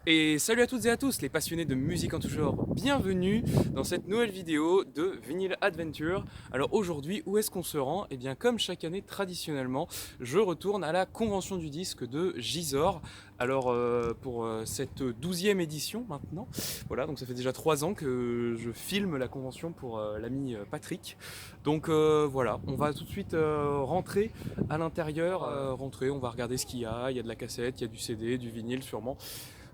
Et salut à toutes et à tous les passionnés de musique en tout genre, bienvenue dans cette nouvelle vidéo de Vinyl Adventure. Alors aujourd'hui, où est-ce qu'on se rend? Eh bien comme chaque année traditionnellement, je retourne à la convention du disque de Gisors. Alors pour cette 12e édition maintenant, voilà, donc ça fait déjà 3 ans que je filme la convention pour l'ami Patrick. Donc voilà, on va tout de suite rentrer à l'intérieur, on va regarder ce qu'il y a de la cassette, il y a du CD, du vinyle sûrement.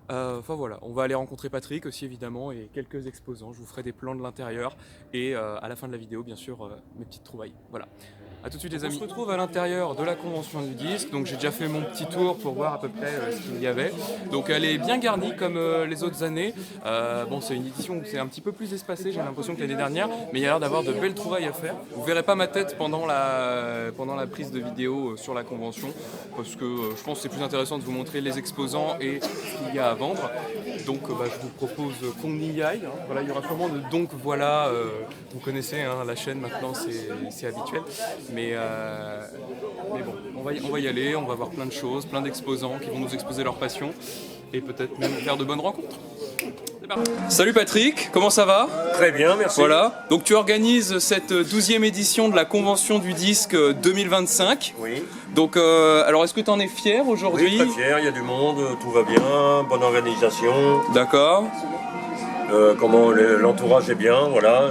Enfin voilà, on va aller rencontrer Patrick aussi évidemment et quelques exposants. Je vous ferai des plans de l'intérieur et à la fin de la vidéo, bien sûr, mes petites trouvailles. Voilà. A tout de suite les amis. On se retrouve à l'intérieur de la convention du disque. Donc j'ai déjà fait mon petit tour pour voir à peu près ce qu'il y avait. Donc elle est bien garnie comme les autres années. Bon, c'est une édition où c'est un petit peu plus espacé, j'ai l'impression, que l'année dernière, mais il y a l'air d'avoir de belles trouvailles à faire. Vous verrez pas ma tête pendant la prise de vidéo sur la convention, parce que je pense que c'est plus intéressant de vous montrer les exposants et ce qu'il y a à vendre. Donc je vous propose qu'on y aille. Hein. Voilà, il y aura sûrement de donc voilà, vous connaissez hein, la chaîne maintenant, c'est habituel. Mais bon, on va y aller, on va voir plein de choses, plein d'exposants qui vont nous exposer leur passion et peut-être même faire de bonnes rencontres. Salut Patrick, comment ça va? Très bien, merci. Voilà, donc tu organises cette 12e édition de la convention du disque 2025. Oui. Donc, alors est-ce que tu en es fier aujourd'hui? Oui, très fier, il y a du monde, tout va bien, bonne organisation. D'accord. L'entourage est bien, voilà.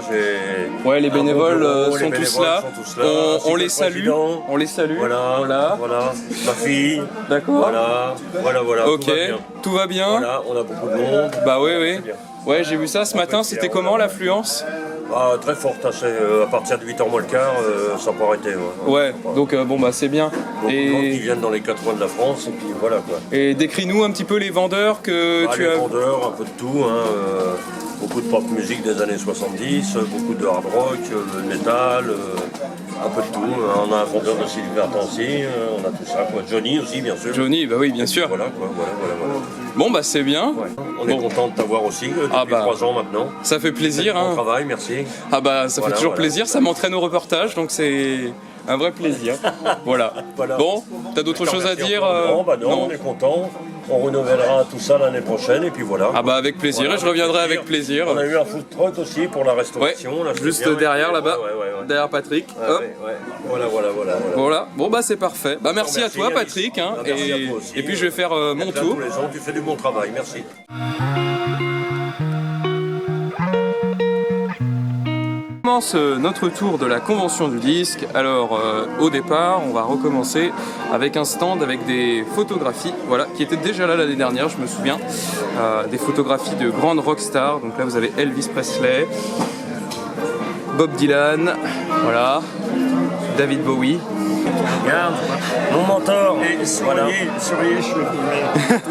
Ouais, les bénévoles sont tous là. On les salue. On les salue. Voilà. Ma fille. D'accord. Voilà. Ok. Tout va bien. Voilà, on a beaucoup de monde. Bah oui. Ouais, j'ai vu ça ce matin. C'était comment l'affluence? Très forte, à partir de 8h moins le quart, ça peut arrêter. Ouais, donc bon bah c'est bien. Beaucoup de gens qui viennent dans les 4 coins de la France et puis voilà quoi. Et décris-nous un petit peu les vendeurs que tu as. Les vendeurs, un peu de tout, beaucoup de pop musique des années 70, beaucoup de hard rock, de métal, un peu de tout. On a un vendeur de Sylvain Tancy, on a tout ça quoi. Johnny aussi bien sûr. Johnny, bah oui bien sûr. Voilà. Bon bah c'est bien. Ouais. On est content de t'avoir aussi depuis 3 ans maintenant. Ça fait plaisir. Bon travail, merci. Ah bah ça fait toujours plaisir, ça m'entraîne au reportage donc c'est un vrai plaisir. Voilà. Bon, t'as d'autres choses à dire? Non, on est content. On renouvellera tout ça l'année prochaine et puis voilà. Ah bah avec plaisir, et je reviendrai avec plaisir. On a eu un food truck aussi pour la restauration. Ouais, juste derrière là-bas, derrière Patrick. Hop. Voilà, bon bah c'est parfait. Bah merci à toi Patrick. Hein, merci à toi aussi. Et puis je vais faire mon tour. Tous les ans, tu fais du bon travail, merci. On commence notre tour de la convention du disque. Alors au départ on va recommencer avec un stand avec des photographies, voilà, qui étaient déjà là l'année dernière, je me souviens, des photographies de grandes rockstars. Donc là vous avez Elvis Presley, Bob Dylan, voilà, David Bowie. Regarde, mon mentor, souriez, je le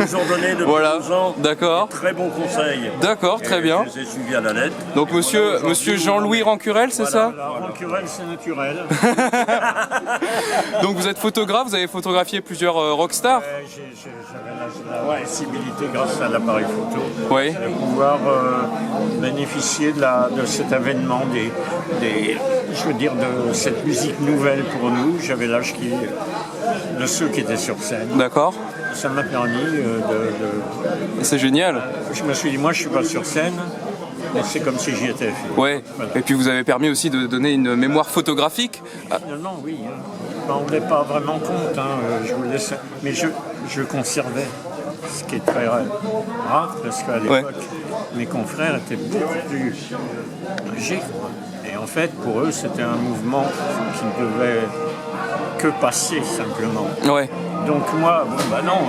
toujours donné depuis 12 ans. D'accord. Très bons conseils. D'accord, très bien. Je les ai suivis à la lettre. Donc monsieur Jean-Louis Rancurel, c'est ça? Rancurel, c'est naturel. Donc vous êtes photographe, vous avez photographié plusieurs rockstars? J'avais la possibilité, grâce à l'appareil photo, de pouvoir bénéficier de cet avènement, de cette musique nouvelle pour nous. J'avais l'âge de ceux qui étaient sur scène. D'accord. Ça m'a permis C'est génial. Je me suis dit, moi je suis pas sur scène, mais c'est comme si j'y étais. Ouais. Voilà. Et puis vous avez permis aussi de donner une mémoire photographique. Finalement, oui. On ne rendait pas vraiment compte, je vous laisse. Mais je conservais, ce qui est très rare, parce qu'à l'époque, mes confrères étaient beaucoup plus âgés. Et en fait, pour eux, c'était un mouvement qui ne devait que passer, simplement. Ouais. Donc moi, finalement,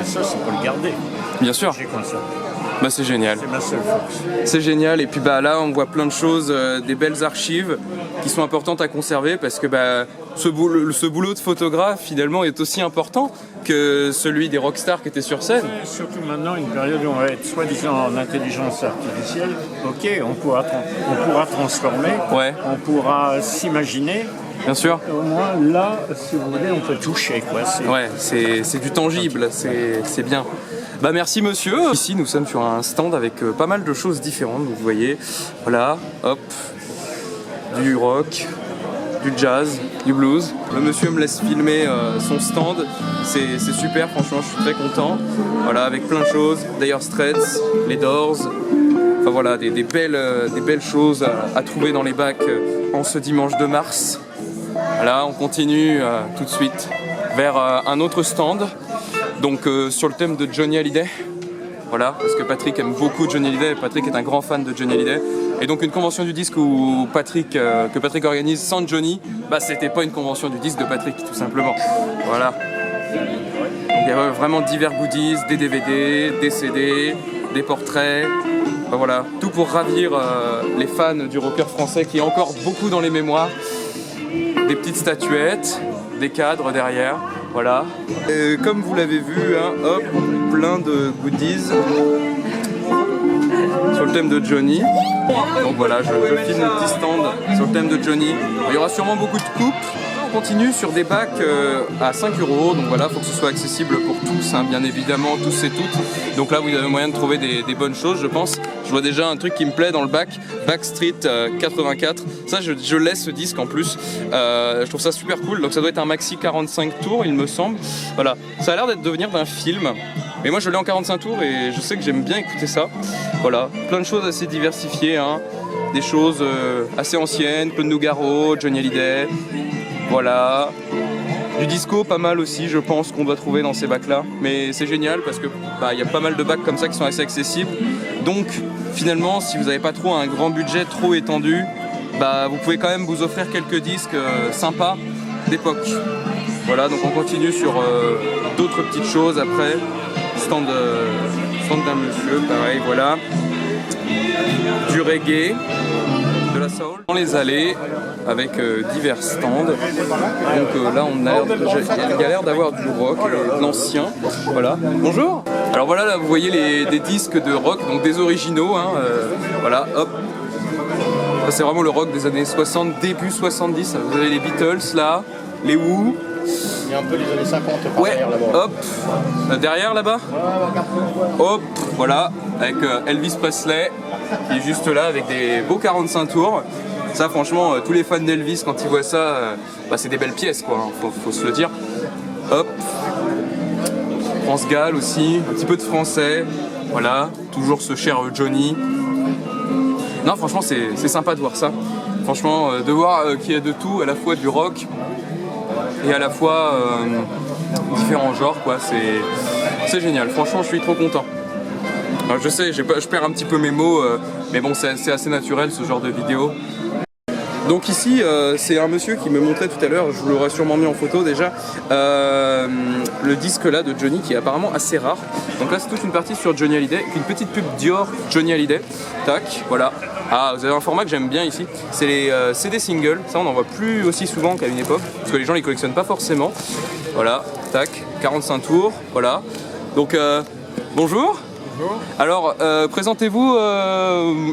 ça, c'est pour le garder. Bien sûr. J'ai conservé. Bah c'est génial. C'est ma seule force. C'est génial, et puis là on voit plein de choses, des belles archives qui sont importantes à conserver, parce que ce boulot de photographe finalement est aussi important que celui des rockstars qui étaient sur scène. Surtout maintenant, une période où on va être soi-disant en intelligence artificielle, on pourra transformer, on pourra s'imaginer. Bien sûr. Au moins là, si vous voulez, on peut toucher quoi. Ouais, c'est du tangible, c'est bien. Bah merci monsieur. Ici nous sommes sur un stand avec pas mal de choses différentes, vous voyez. Voilà, hop, du rock, du jazz, du blues. Le monsieur me laisse filmer son stand, c'est super, franchement je suis très content. Voilà, avec plein de choses, Dire Straits, les Doors, enfin voilà, des belles choses à trouver dans les bacs en ce dimanche de mars. Voilà, on continue tout de suite vers un autre stand, donc sur le thème de Johnny Hallyday. Voilà, parce que Patrick aime beaucoup Johnny Hallyday, Patrick est un grand fan de Johnny Hallyday. Et donc une convention du disque que Patrick organise sans Johnny, bah c'était pas une convention du disque de Patrick, tout simplement. Voilà. Donc il y a vraiment divers goodies, des DVD, des CD, des portraits. Bah voilà, tout pour ravir les fans du rocker français qui est encore beaucoup dans les mémoires. Des petites statuettes, des cadres derrière. Voilà. Et comme vous l'avez vu, hein, hop, plein de goodies sur le thème de Johnny. Donc voilà, je filme le petit stand sur le thème de Johnny. Il y aura sûrement beaucoup de coupes. On continue sur des bacs à 5 €. Donc voilà, il faut que ce soit accessible pour tous, hein, bien évidemment, tous et toutes. Donc là, vous avez moyen de trouver des bonnes choses, je pense. Je vois déjà un truc qui me plaît dans le bac, Backstreet 84. Ça, je laisse ce disque en plus. Je trouve ça super cool. Donc ça doit être un maxi 45 tours, il me semble. Voilà, ça a l'air de venir d'un film. Mais moi, je l'ai en 45 tours et je sais que j'aime bien écouter ça. Voilà, plein de choses assez diversifiées, hein. Des choses assez anciennes, Claude Nougaro, Johnny Hallyday. Voilà, du disco pas mal aussi, je pense qu'on doit trouver dans ces bacs là, mais c'est génial parce que y a pas mal de bacs comme ça qui sont assez accessibles. Donc finalement, si vous n'avez pas trop un grand budget trop étendu, vous pouvez quand même vous offrir quelques disques sympas d'époque. Voilà, donc on continue sur d'autres petites choses après. Stand d'un monsieur, pareil, voilà. Du reggae, de la soul. Dans les allées, avec divers stands. Donc là, il y a l'air d'avoir du rock, de l'ancien. Voilà. Bonjour. Alors voilà, là, vous voyez des disques de rock, donc des originaux. Hein, voilà, hop. Ça, c'est vraiment le rock des années 60, début 70. Vous avez les Beatles, là, les Who. Il y a un peu les années 50 par derrière là-bas. Hop, derrière là-bas. Hop, voilà, avec Elvis Presley qui est juste là avec des beaux 45 tours. Ça, franchement, tous les fans d'Elvis, quand ils voient ça, c'est des belles pièces, quoi, hein, faut se le dire. Hop, France Gall aussi, un petit peu de français. Voilà, toujours ce cher Johnny. Non, franchement, c'est sympa de voir ça. Franchement, de voir qu'il y a de tout, à la fois du rock et à la fois différents genres, quoi. C'est génial. Franchement, je suis trop content. Alors, je sais, je perds un petit peu mes mots, mais bon, c'est assez naturel ce genre de vidéo. Donc ici, c'est un monsieur qui me montrait tout à l'heure, je vous l'aurais sûrement mis en photo déjà, le disque là de Johnny qui est apparemment assez rare. Donc là, c'est toute une partie sur Johnny Hallyday, avec une petite pub Dior Johnny Hallyday. Tac, voilà. Ah, vous avez un format que j'aime bien ici, c'est les CD singles. Ça, on n'en voit plus aussi souvent qu'à une époque, parce que les gens les collectionnent pas forcément. Voilà, tac, 45 tours, voilà. Donc, bonjour. Bonjour. Alors, présentez-vous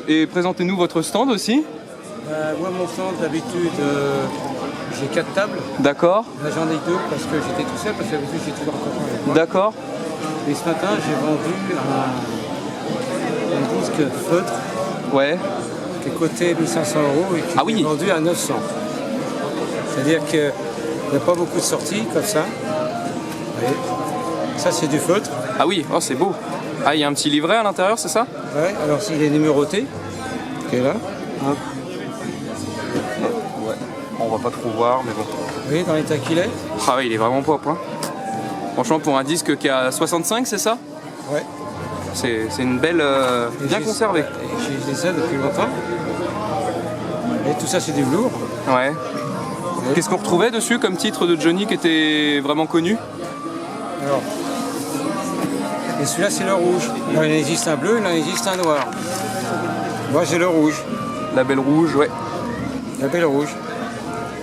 et présentez-nous votre stand aussi. Moi, mon stand, d'habitude, j'ai 4 tables. D'accord. Là, j'en ai 2 parce que j'étais tout seul, parce que d'habitude, j'ai toujours un copain avec moi. D'accord. Et ce matin, j'ai vendu un disque feutre Ouais. qui est coté 1500 € et qui est vendu à 900. C'est-à-dire qu'il n'y a pas beaucoup de sorties comme ça. Vous voyez. Ça, c'est du feutre. Ah oui, oh, c'est beau. Ah, il y a un petit livret à l'intérieur, c'est ça? Ouais, alors il est numéroté, qui est là. Hein. Ouais, on va pas trop voir, mais bon. Vous voyez dans l'état qu'il est? Ah oui, il est vraiment propre. Hein. Franchement, pour un disque qui a 65, c'est ça? Ouais. C'est une belle... bien conservée. J'ai ça depuis longtemps. Et tout ça, c'est du velours. Ouais. Qu'est-ce qu'on retrouvait dessus comme titre de Johnny qui était vraiment connu? Alors, et celui-là, c'est le rouge. Là, il existe un bleu, là, il existe un noir. Moi, j'ai le rouge. La belle rouge, ouais. La belle rouge.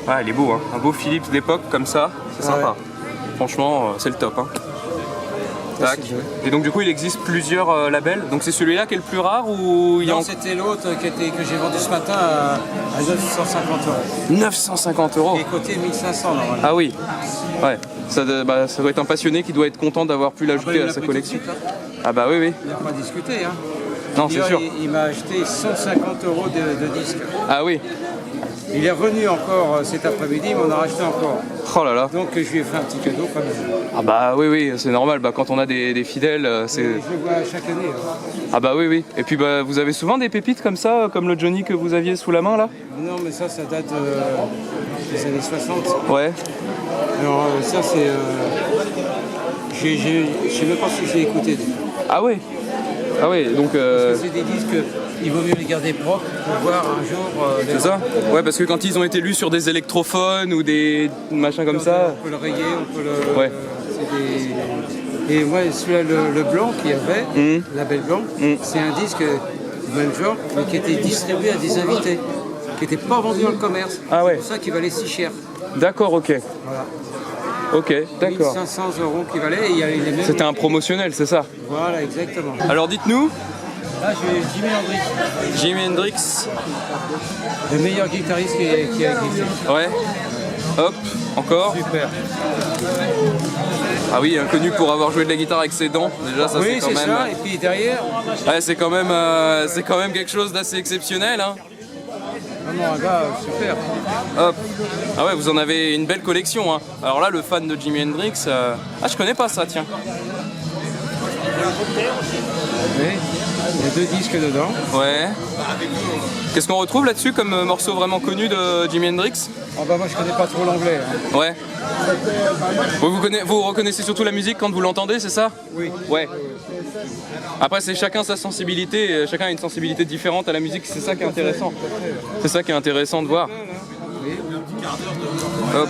Ah, il est beau, hein. Un beau Philips d'époque comme ça, c'est sympa. Ouais. Franchement, c'est le top. Hein. Tac. Et donc du coup il existe plusieurs labels. Donc c'est celui-là qui est le plus rare ou il y a... Non, c'était l'autre que j'ai vendu ce matin à 950 €. 950 €. Et côté 1500 normalement. Ah oui. Ouais. Ça doit être un passionné qui doit être content d'avoir pu l'ajouter à sa collection. Ah bah oui, oui. Il n'a pas discuté, hein. Non, c'est sûr. Il m'a acheté 150 € de disques. Ah oui. Il est revenu encore cet après-midi, mais on a racheté encore. Oh là là. Donc je lui ai fait un petit cadeau quand même. Ah bah oui, c'est normal. Bah, quand on a des fidèles, c'est... Je le vois chaque année. Ah bah oui. Et puis bah, vous avez souvent des pépites comme ça, comme le Johnny que vous aviez sous la main là? Non, mais ça date des années 60. Ouais. Alors ça c'est... je sais même pas si j'ai écouté. Ah ouais. Donc... Parce que c'est des disques, il vaut mieux les garder propres pour voir un jour... C'est ça? Ouais, parce que quand ils ont été lus sur des électrophones ou des machins comme ça... On peut le rayer, on peut le... Ouais. Et moi, celui-là, le blanc qu'il y avait, la Belle Blanc, c'est un disque du même genre, mais qui était distribué à des invités, qui n'était pas vendu dans le commerce. Ah ouais. C'est pour ça qu'il valait si cher. D'accord, ok. Voilà. Ok, d'accord. 1500 € qu'il valait, et il y avait les mêmes... C'était un promotionnel, c'est ça? Voilà, exactement. Alors dites-nous, Là, j'ai Jimi Hendrix, Jimi Hendrix, le meilleur guitariste qui a existé. ouais. Hop, encore. Super. Ah oui, inconnu pour avoir joué de la guitare avec ses dents. Déjà, ça Oui, c'est quand c'est même... ça, et puis derrière, Ouais, c'est quand même quelque chose d'assez exceptionnel, hein. vraiment un gars super. Hop. Ah ouais, vous en avez une belle collection, hein. Alors là, le fan de Jimi Hendrix... Ah, je connais pas ça, tiens. Oui, il y a 2 disques dedans. Ouais. Qu'est-ce qu'on retrouve là-dessus comme morceau vraiment connu de Jimi Hendrix? Ah bah moi je connais pas trop l'anglais. Hein. Ouais. Vous reconnaissez surtout la musique quand vous l'entendez, c'est ça? Oui. Ouais. Après, c'est chacun sa sensibilité, chacun a une sensibilité différente à la musique, c'est ça qui est intéressant. C'est ça qui est intéressant de voir. Hop.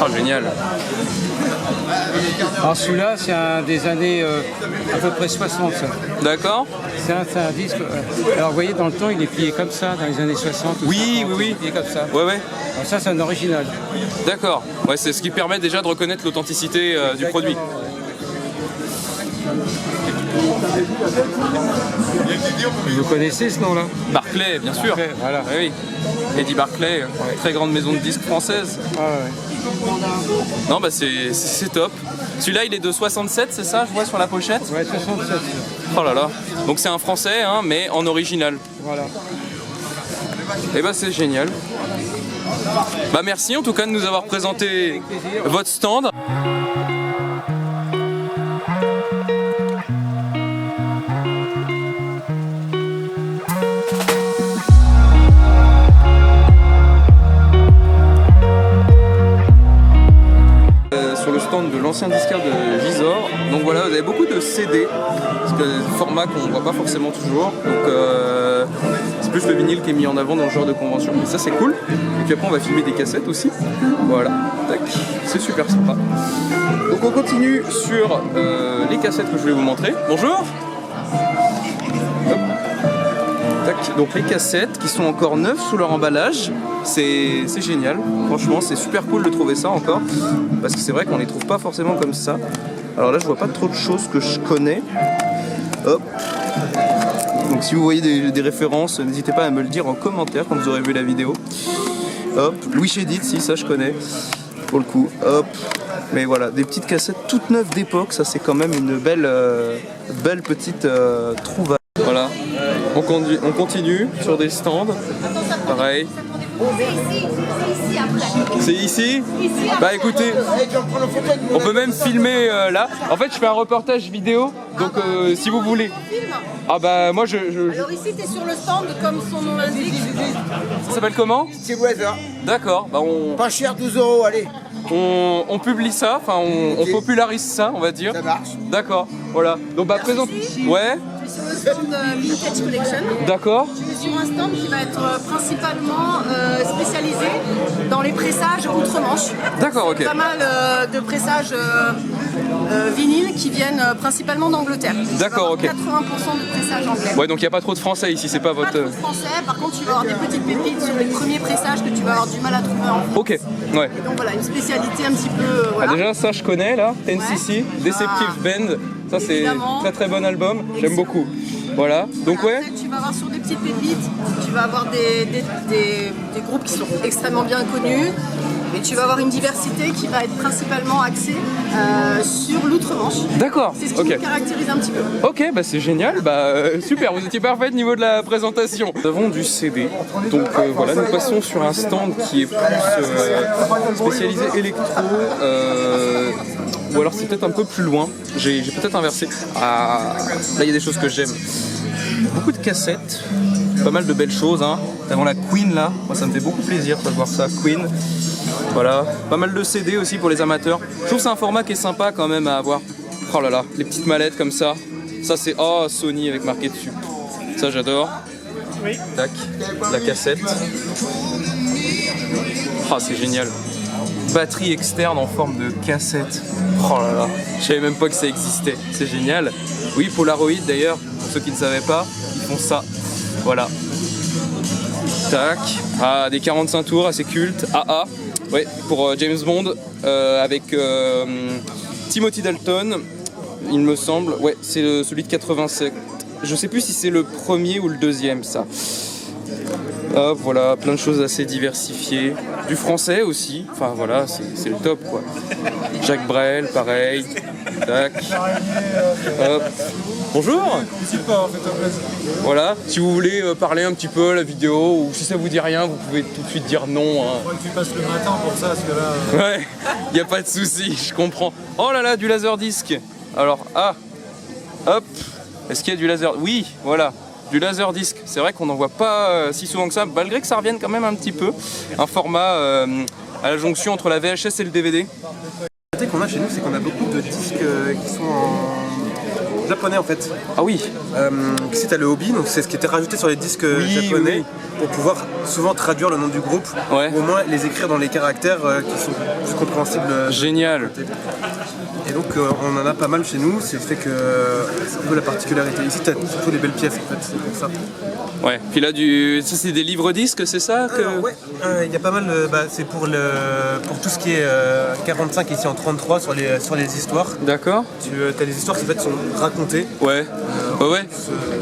Oh, génial. Alors celui-là, c'est un des années à peu près 60. Ça. D'accord. C'est un disque. Alors vous voyez, dans le temps, il est plié comme ça, dans les années 60. Oui. Il est plié comme ça. Ouais. Alors ça, c'est un original. D'accord. Ouais, c'est ce qui permet déjà de reconnaître l'authenticité du produit. Vous connaissez ce nom-là? Barclay, bien sûr. Barclay, voilà. Oui. Eddie Barclay, très grande maison de disques française. Ah ouais. Non, bah c'est top. Celui-là, il est de 67, c'est ça, je vois sur la pochette? Ouais, 67. Oh là là. Donc c'est un français, hein, mais en original. Voilà. Et bah c'est génial. Bah merci en tout cas de nous avoir présenté votre stand. Sur le stand de l'ancien disquaire de Gisors. Donc voilà, vous avez beaucoup de CD, parce que format qu'on ne voit pas forcément toujours. Donc c'est plus le vinyle qui est mis en avant dans le genre de convention. Mais ça c'est cool. Et puis après on va filmer des cassettes aussi. Voilà, tac, c'est super sympa. Donc on continue sur les cassettes que je voulais vous montrer. Bonjour. Hop. Tac. Donc les cassettes qui sont encore neuves sous leur emballage, c'est génial, franchement c'est super cool de trouver ça encore, parce que c'est vrai qu'on les trouve pas forcément comme ça. Alors là je vois pas trop de choses que je connais. Hop. Donc si vous voyez des références, n'hésitez pas à me le dire en commentaire quand vous aurez vu la vidéo. Hop, Louis Chédid, si ça je connais, pour le coup. Hop. Mais voilà, des petites cassettes toutes neuves d'époque, ça c'est quand même une belle petite trouvaille. Voilà, on continue sur des stands, pareil. C'est ici? Bah écoutez, on peut même filmer là. En fait je fais un reportage vidéo, donc si vous voulez. Ah bah moi je... Alors ici t'es sur le stand comme son nom l'indique. Ça s'appelle comment? C'est Weather. D'accord, bah Pas cher, 12 €, allez. on publie ça, enfin on popularise ça on va dire. Ça marche. D'accord, voilà. Donc bah présente... Ouais. Tu es sur le stand Vintage Collection. D'accord. Tu es sur un stand qui va être principalement spécialisé dans les pressages outre-Manche. D'accord, ok. Pas mal de pressages vinyles qui viennent principalement d'Angleterre. D'accord, ok. 80% de pressages anglais. Ouais, donc il n'y a pas trop de français ici, c'est pas Pas votre... trop de français, par contre tu vas avoir des petites pépites sur les premiers pressages que tu vas avoir du mal à trouver en France. Ok, ouais. Et donc voilà, une spécialité un petit peu... Ah, voilà. déjà ça je connais là, NCC, Deceptive Band, ça c'est Évidemment. très bon album, j'aime beaucoup. Voilà, donc ouais. Après, tu vas avoir sur des petites pépites, tu vas avoir des groupes qui sont extrêmement bien connus. Mais tu vas avoir une diversité qui va être principalement axée sur l'outre-Manche. D'accord. C'est ce qui nous caractérise un petit peu. Ok, bah c'est génial, super, vous étiez parfait au niveau de la présentation. Nous avons du CD, donc voilà, nous passons sur un stand qui est plus spécialisé électro, ou alors c'est peut-être un peu plus loin, j'ai peut-être inversé. Ah, là il y a des choses que j'aime. Beaucoup de cassettes, pas mal de belles choses, hein. Nous avons la Queen là, moi ça me fait beaucoup plaisir de voir ça, Queen. Voilà, pas mal de CD aussi pour les amateurs. Je trouve que c'est un format qui est sympa quand même à avoir. Oh là là, les petites mallettes comme ça. Ça c'est Sony avec marqué dessus. Ça j'adore. Tac, la cassette. Oh c'est génial. Batterie externe en forme de cassette. Oh là là, je savais même pas que ça existait. C'est génial. Oui, Polaroid d'ailleurs, pour ceux qui ne savaient pas, ils font ça. Voilà. Tac. Ah, des 45 tours assez cultes. AA. Ouais, pour James Bond avec Timothy Dalton, il me semble. Ouais, c'est celui de 87. Je sais plus si c'est le premier ou le deuxième, ça. Hop, voilà, plein de choses assez diversifiées. Du français aussi. Enfin voilà, c'est le top quoi. Jacques Brel, pareil. Tac. Hop. Bonjour. Voilà, si vous voulez parler un petit peu à la vidéo ou si ça vous dit rien, vous pouvez tout de suite dire non. Hein. Je crois que tu passes le matin pour ça, parce que là... Ouais, y a pas de souci, je comprends. Oh là là, du laserdisc. Alors, hop, est-ce qu'il y a du laser? Oui, voilà, du laserdisc. C'est vrai qu'on n'en voit pas si souvent que ça, malgré que ça revienne quand même un petit peu. Un format à la jonction entre la VHS et le DVD. La qu'on a chez nous, c'est qu'on a beaucoup de disques qui sont en japonais en fait. Ah oui. Si t'as le hobby, donc c'est ce qui était rajouté sur les disques japonais pour pouvoir souvent traduire le nom du groupe ou au moins les écrire dans les caractères qui sont plus compréhensibles. Génial. Et donc on en a pas mal chez nous, c'est fait que c'est un peu la particularité. Ici t'as surtout des belles pièces en fait, c'est pour ça. Ouais, puis là ça c'est des livres disques, c'est ça que... Alors, ouais, il y a pas mal, c'est pour tout ce qui est 45 ici en 33 sur les histoires. D'accord. Tu as les histoires qui en fait sont racontées. Ouais. Ouais.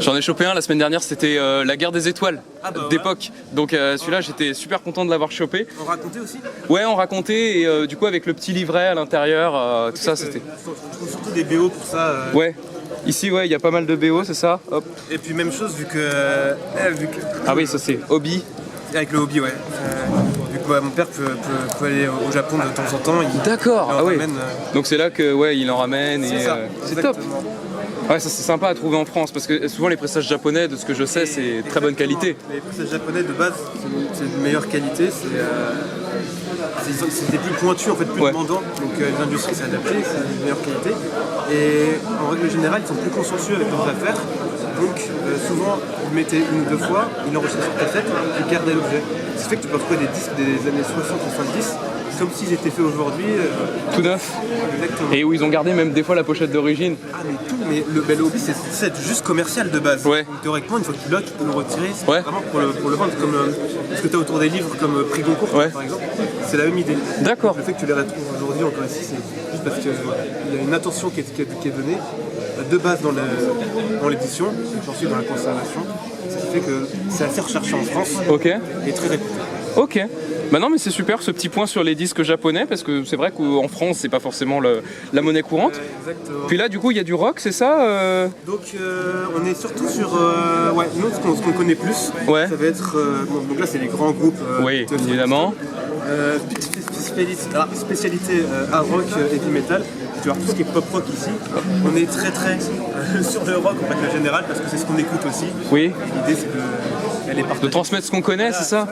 J'en ai chopé un la semaine dernière, c'était la guerre des étoiles d'époque. Donc celui-là j'étais super content de l'avoir chopé. On racontait aussi. Ouais, on racontait et du coup avec le petit livret à l'intérieur, tout ça c'était... Je trouve surtout des BO pour ça. Ouais. Ici, ouais, il y a pas mal de BO, c'est ça. Hop. Et puis même chose vu que ah oui, ça c'est hobby. Avec le hobby, ouais. Vu que mon père peut aller au Japon de temps en temps. D'accord. Ah oui. Donc c'est là que il en ramène et c'est top. Ouais, ça c'est sympa à trouver en France parce que souvent les pressages japonais, de ce que je sais, c'est très bonne qualité. Les pressages japonais de base, c'est de meilleure qualité. C'était plus pointu, en fait, plus demandant. Donc les industries s'est adapté, c'est de meilleure qualité. Et en règle générale, ils sont plus consciencieux avec leurs affaires. Donc souvent, ils mettaient une ou deux fois, ils l'enregistraient sur cassette, ils gardaient l'objet. Ce qui fait que tu peux retrouver des disques des années 60-70 comme s'ils étaient faits aujourd'hui. Tout neuf. Exactement. Et où ils ont gardé même des fois la pochette d'origine. Ah mais tout, mais le hobby c'est juste commercial de base. Ouais. Donc théoriquement, une fois que tu l'as, tu peux le retirer. C'est vraiment pour le vendre, comme ce que tu as autour des livres comme Prix Goncourt par exemple. C'est la même idée. D'accord. Le fait que tu les retrouves aujourd'hui encore ici, c'est juste parce qu'il y a une attention qui est donnée de base dans l'édition, et ensuite dans la conservation. Ce qui fait que c'est assez recherché en France et très réputé. Ok. Bah non mais c'est super ce petit point sur les disques japonais parce que c'est vrai qu'en France c'est pas forcément la monnaie courante. Exactement. Puis là du coup il y a du rock, c'est ça Donc on est surtout sur nous ce qu'on connaît plus. Ça va être donc là c'est les grands groupes. Oui évidemment. Spécialité hard rock et heavy metal. Tu vois tout ce qui est pop rock ici. On est très sur le rock en fait en général parce que c'est ce qu'on écoute aussi. Oui. L'idée c'est de transmettre ce qu'on connaît, c'est ça.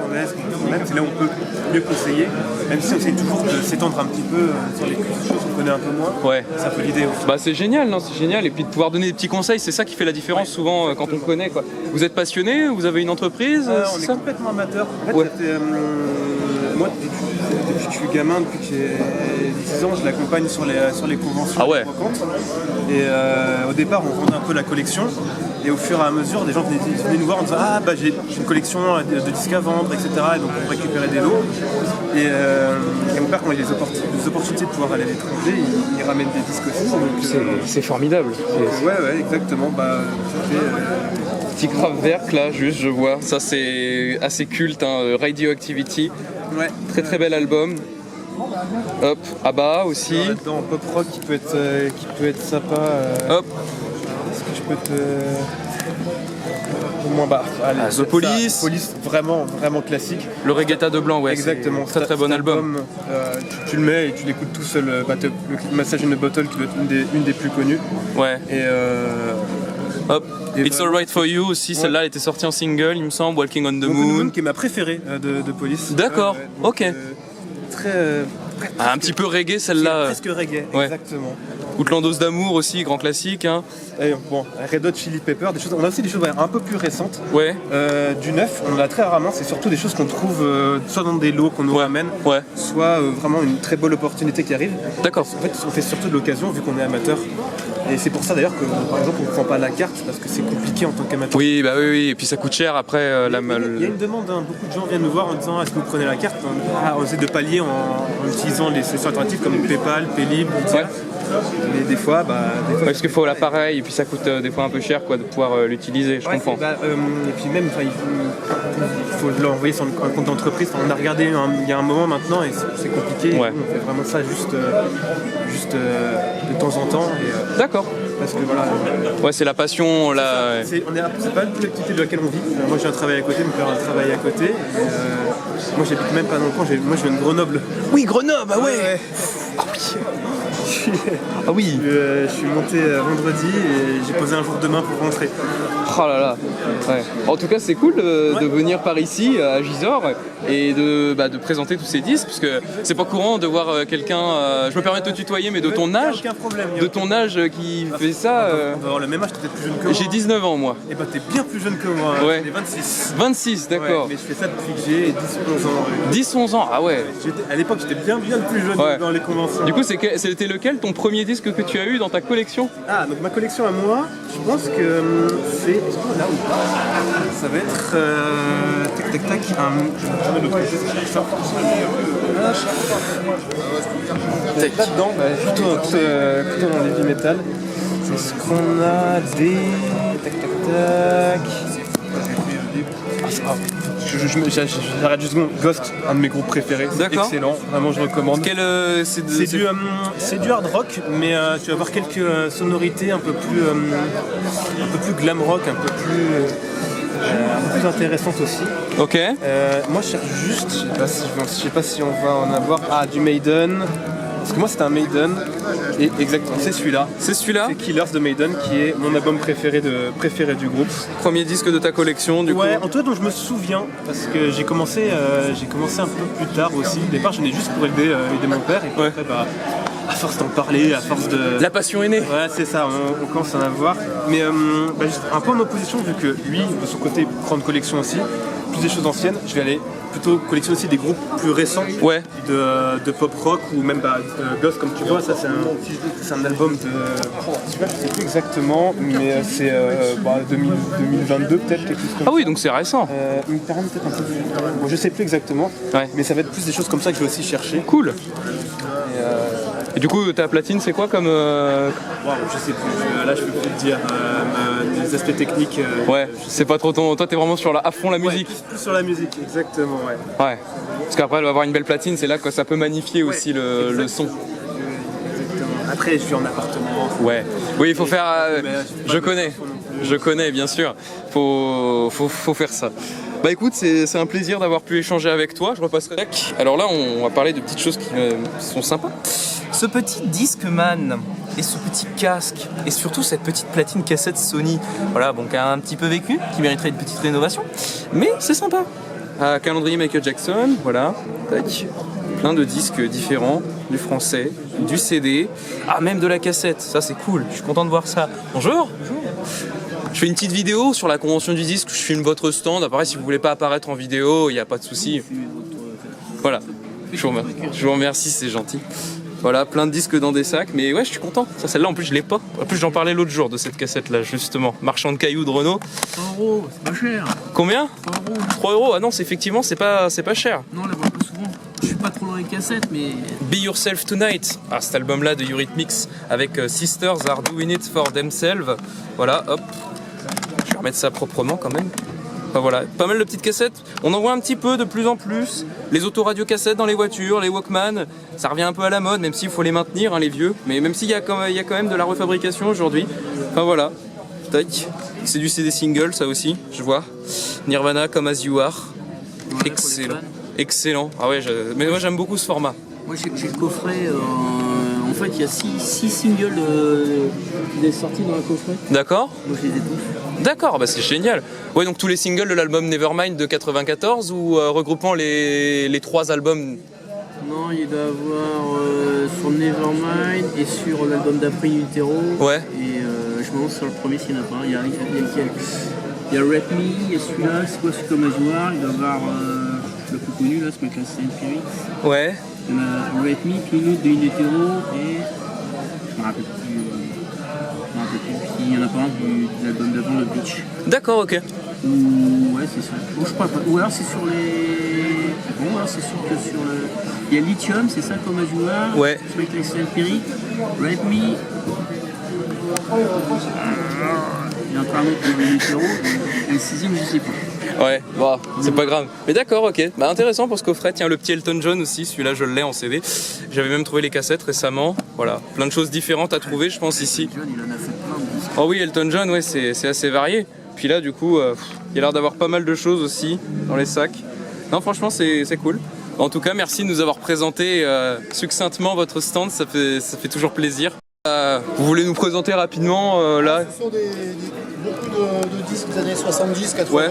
C'est là où on peut mieux conseiller, même si on essaie toujours de s'étendre un petit peu sur les choses qu'on connaît un peu moins. Ouais. C'est un peu l'idée aussi. Bah c'est génial, non, c'est génial. Et puis de pouvoir donner des petits conseils, c'est ça qui fait la différence souvent quand on connaît quoi. Vous êtes passionné, vous avez une entreprise on est complètement amateur. En fait, moi depuis que je suis gamin, depuis que j'ai 10 ans, je l'accompagne sur les conventions. Ah ouais. Et au départ, on vendait un peu la collection. Et au fur et à mesure, des gens venaient nous voir en disant j'ai une collection de disques à vendre, etc. Et donc on récupérait des lots. Et mon père, quand il a des opportunités de pouvoir aller à l'étranger, il ramène des disques aussi. C'est formidable. Ouais, exactement. Petit Kraftwerk là, juste je vois. Ça c'est assez culte, Radioactivity. Ouais. Très bel album. Hop, ABBA aussi. Dans pop rock qui peut être sympa. Hop, Est-ce que je peux te. Au moins, allez, The Police. Police, vraiment classique. le Regatta de Blanc, ouais. Exactement. c'est Très bon album. Tu le mets et tu l'écoutes tout seul. Le Massage in a Bottle qui doit être une des plus connues. Ouais. Et Hop, Et It's Alright for You aussi, celle-là elle était sortie en single, il me semble, Walking on the Moon. qui est ma préférée de Police. D'accord, donc, ok. Très. Un petit peu reggae celle-là. Presque reggae, Ouais. exactement. Outlandos d'amour aussi, grand classique. Hein. Et bon, Red Hot Chili Pepper, on a aussi des choses un peu plus récentes. Ouais, Du neuf, on en a très rarement, c'est surtout des choses qu'on trouve soit dans des lots qu'on nous ramène, ouais, soit vraiment une très bonne opportunité qui arrive. d'accord. En fait, on fait surtout de l'occasion vu qu'on est amateur. Et c'est pour ça d'ailleurs que par exemple on ne prend pas la carte parce que c'est compliqué en tant qu'amateur. Oui, bah oui, et puis ça coûte cher après Il y a une demande, hein. Beaucoup de gens viennent nous voir en disant est-ce que vous prenez la carte. On essaie de pallier en utilisant les solutions alternatives comme PayPal, Paylib, etc. Ouais. Mais des fois, Parce qu'il faut l'appareil et puis ça coûte des fois un peu cher quoi, de pouvoir l'utiliser, je comprends. et puis même, il faut l'envoyer sur un compte d'entreprise. On a regardé il y a un moment maintenant et c'est compliqué. Ouais. On fait vraiment ça juste de temps en temps. D'accord. Parce que voilà. Ouais, c'est la passion là. C'est pas une l'activité de laquelle on vit. Moi j'ai un travail à côté, mon père a un travail à côté. Et, moi j'habite même pas dans le coin, moi je viens de Grenoble. Oui, Grenoble, ah ouais. Ah oui. Je suis monté vendredi et j'ai posé un jour demain pour rentrer. Oh là là. Ouais. En tout cas, c'est cool de venir par ici à Gisors et de présenter tous ces disques, parce que c'est pas courant de voir quelqu'un. Je me permets de te tutoyer, mais de ton âge. Aucun problème. De ton âge qui fait ça. On va avoir le même âge, t'es peut-être plus jeune que moi. J'ai 19 ans moi. Et bah t'es bien plus jeune que moi. Ouais. J'ai 26. 26, d'accord. Ouais, mais je fais ça depuis que j'ai 10-11 ans. 10-11 ans, ah ouais. À l'époque j'étais bien plus jeune Ouais. dans les conventions. Du coup, c'était lequel ton premier disque que tu as eu dans ta collection? Ah, donc ma collection à moi, je pense que c'est. Est-ce qu'on l'a ou pas? Ça va être. Tac tac tac. Je vais l'autre. Là-dedans, plutôt dans l'heavy metal. C'est ce qu'on a des. Tac tac tac. J'arrête juste une seconde. Ghost, un de mes groupes préférés. C'est D'accord. excellent, vraiment je recommande. C'est du hard rock, mais tu vas avoir quelques sonorités un peu plus glam rock, un peu plus intéressantes aussi. Ok. Moi je cherche juste, je sais pas si on va en avoir. Ah, du Maiden. Parce que moi c'est un Maiden, et exactement, c'est celui-là. C'est celui-là? C'est Killers de Maiden qui est mon album préféré du groupe. Premier disque de ta collection du coup? Ouais, en tout cas dont je me souviens, parce que j'ai commencé un peu plus tard aussi. Au départ j'en ai juste pour aider mon père, et puis après à force d'en parler, à force de... La passion est née. Ouais, c'est ça, on commence à en avoir. Mais juste un peu en opposition, vu que lui, de son côté, prend une collection aussi, plus des choses anciennes, je vais aller plutôt collectionner aussi des groupes plus récents, Ouais. de pop rock, ou même Ghost, comme tu vois, ça c'est un album de... Je sais plus exactement, mais c'est 2022 peut-être, quelque chose comme ça. Ah oui, donc c'est récent. Peut-être un peu plus... Bon, je sais plus exactement, Ouais. mais ça va être plus des choses comme ça que je vais aussi chercher. Cool. Et du coup, ta platine, c'est quoi comme... Wow, je sais plus, là je peux plus te dire des aspects techniques. Ouais, c'est pas trop ton... Toi, t'es vraiment à fond la musique. Ouais, plus sur la musique, exactement, ouais. Ouais. Parce qu'après, elle va avoir une belle platine, c'est là que ça peut magnifier aussi le son. Exactement. Après, je vis en appartement. Ouais. Oui, il faut faire... je connais. Je connais, bien sûr. Faut faire ça. Bah écoute, c'est un plaisir d'avoir pu échanger avec toi. Je repasserai. Alors là, on va parler de petites choses qui sont sympas. Ce petit Discman et ce petit casque et surtout cette petite platine cassette Sony, voilà, bon, qui a un petit peu vécu, qui mériterait une petite rénovation, mais c'est sympa. Calendrier Michael Jackson, voilà, tac. Plein de disques différents, du français, du CD, même de la cassette, ça c'est cool, je suis content de voir ça. Bonjour. Je fais une petite vidéo sur la convention du disque, je filme votre stand, après si vous voulez pas apparaître en vidéo, il n'y a pas de souci. Voilà, je vous remercie, c'est gentil. Voilà, plein de disques dans des sacs, mais ouais, je suis content. Ça, celle-là, en plus, je l'ai pas. En plus, j'en parlais l'autre jour de cette cassette-là, justement. Marchand de cailloux de Renault. 100 €, c'est pas cher. Combien? 3 €. 3 €. Ah non, effectivement, c'est pas cher. Non, on la voit pas souvent. Je suis pas trop dans les cassettes, mais... Be Yourself Tonight. Cet album-là de Eurythmics avec Sisters Are Doing It For Themselves. Voilà, hop. Je vais remettre ça proprement quand même. Enfin voilà, pas mal de petites cassettes. On en voit un petit peu de plus en plus. Les autoradio-cassettes dans les voitures, les Walkman, ça revient un peu à la mode, même s'il faut les maintenir, hein, les vieux. Mais même s'il y a quand même de la refabrication aujourd'hui. Enfin voilà, tac. C'est du CD single, ça aussi, je vois. Nirvana, Come As You Are. Voilà, Excellent. Excellent. Ah ouais, mais moi j'aime beaucoup ce format. Moi j'ai le coffret. En fait, il y a 6 singles qui sont sortis dans le coffret. D'accord. Moi je les ai tous. D'accord, bah c'est génial. Ouais, donc tous les singles de l'album Nevermind de 94 ou regroupant les 3 albums. Non, il doit y avoir sur Nevermind et sur l'album d'après Utero. Ouais. Et je me lance sur le premier s'il n'y en a pas. Il y a lequel? Il y a Rap Me, il y a celui-là, c'est quoi, c'est comme Azuar. Il doit y avoir le plus connu là, ce mec là, c'est Empiric. Ouais. Il y en a Rap Me, puis une autre de Utero et. Je me rappelle plus. Puis il y en a pas un de l'album d'avant, le Beach. D'accord, ok. Ou ouais, c'est ça. Bon, je crois pas. Ou alors c'est sur les. Bon, alors c'est sûr que sur le. Il y a Lithium, c'est ça comme Azuar. Ouais. Ce mec là, c'est Empiric. Rap Me. Il y a encore un autre de Utero. Et le 6ème, je sais pas. Ouais, bon, c'est pas grave. Mais d'accord, ok. Bah intéressant pour ce coffret. Tiens, le petit Elton John aussi, celui-là je l'ai en CD. J'avais même trouvé les cassettes récemment. Voilà, plein de choses différentes à trouver, je pense, ici. John, il en a fait plein de disques. Oh oui, Elton John, ouais, c'est assez varié. Puis là, du coup, il y a l'air d'avoir pas mal de choses aussi dans les sacs. Non, franchement, c'est cool. En tout cas, merci de nous avoir présenté succinctement votre stand, ça fait toujours plaisir. Vous voulez nous présenter rapidement là? Ce sont beaucoup de disques des années 70-80. Ouais.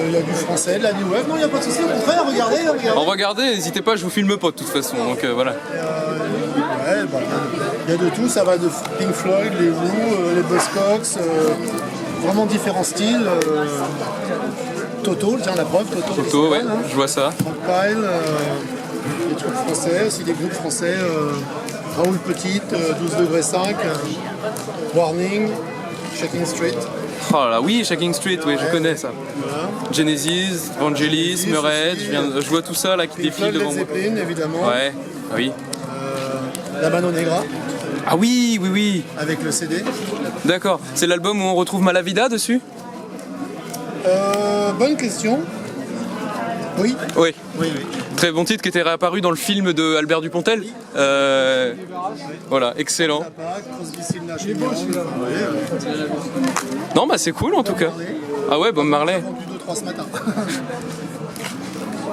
Il y a du français, de la new wave. Non, il n'y a pas de souci. Au contraire, regardez. Regardez, n'hésitez pas, je vous filme pas de toute façon. Donc voilà. Ouais, bah, il y a de tout. Ça va de Pink Floyd, les Who, les Buzzcocks. Vraiment différents styles. Toto, tiens la preuve. Toto, ouais, je vois ça. Pile, des trucs français, aussi des groupes français. Raoul Petite, 12 degrés 5, Warning, Shaking Street. Oh là oui, Shaking Street, oui, je connais ça. Voilà. Genesis, Vangelis, Murray, je vois tout ça là qui défile devant moi. Zeppelin, évidemment. Ouais, oui. La Mano Negra. Ah oui, oui, oui. Avec le CD. D'accord. C'est l'album où on retrouve Malavida dessus? Bonne question. Oui. Oui. Oui, oui. Très bon titre qui était réapparu dans le film de Albert Dupontel. Voilà, excellent. Non, bah c'est cool en tout cas. Ah ouais, Bob Marley. Ce matin.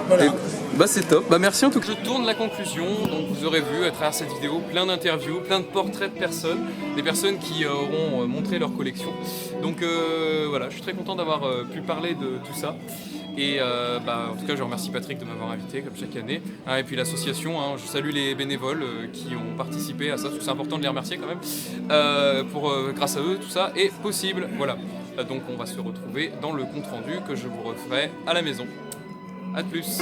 Voilà. Bah c'est top, bah merci en tout cas. Je tourne la conclusion, donc vous aurez vu à travers cette vidéo plein d'interviews, plein de portraits de personnes, des personnes qui auront montré leur collection. Donc voilà, je suis très content d'avoir pu parler de tout ça. Et en tout cas je remercie Patrick de m'avoir invité comme chaque année. Et puis l'association, je salue les bénévoles qui ont participé à ça, parce que c'est important de les remercier quand même. Grâce à eux tout ça est possible. Voilà, donc on va se retrouver dans le compte rendu que je vous referai à la maison. A de plus.